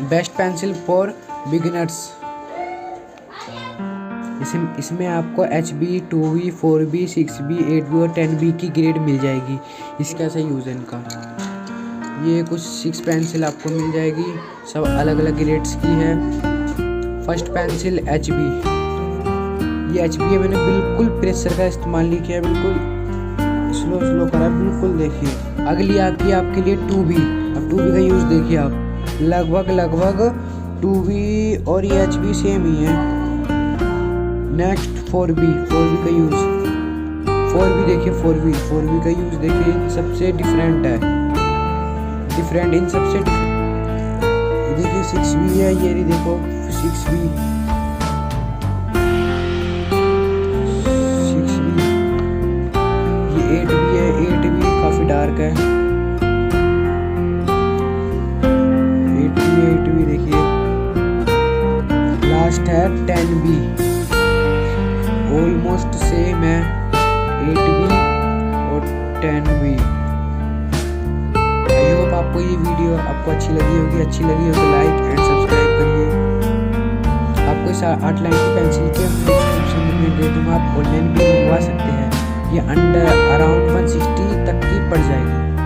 Best pencil for beginners. इसमें आपको HB, 2B, 4B, 6B, 8B और 10B की ग्रेड मिल जाएगी। इसका ऐसा यूज़ है इनका। ये कुछ 6 पेंसिल आपको मिल जाएगी, सब अलग अलग ग्रेड्स की है। फर्स्ट पेंसिल HB, ये HB है, मैंने बिल्कुल प्रेशर का इस्तेमाल नहीं किया, बिल्कुल स्लो स्लो करा, बिल्कुल देखिए। अगली आती है आपके लिए 2B। अब 2B का यूज़ देखिए आप, लगभग 2B और ये HB सेम ही है। नेक्स्ट 4B का यूज़, 4B देखिए, 4B का यूज़ देखिए, सबसे डिफरेंट है, डिफरेंट इन सबसे ये देखिए 6B है, ये नहीं देखो 6B, ये 8B है, 8B काफ़ी डार्क है, 8B देखिए। लास्ट है 10B, ऑलमोस्ट सेम है, 8B और 10B। आई होप आपको ये वीडियो अच्छी लगी होगी तो लाइक एंड सब्सक्राइब करिए। आपको इस आर्टलाइन की पेंसिल के डिस्क्रिप्शन में दे दूँगा, आप ऑनलाइन भी मंगवा सकते हैं। ये अंडर अराउंड 160 तक की पड़ जाएगी।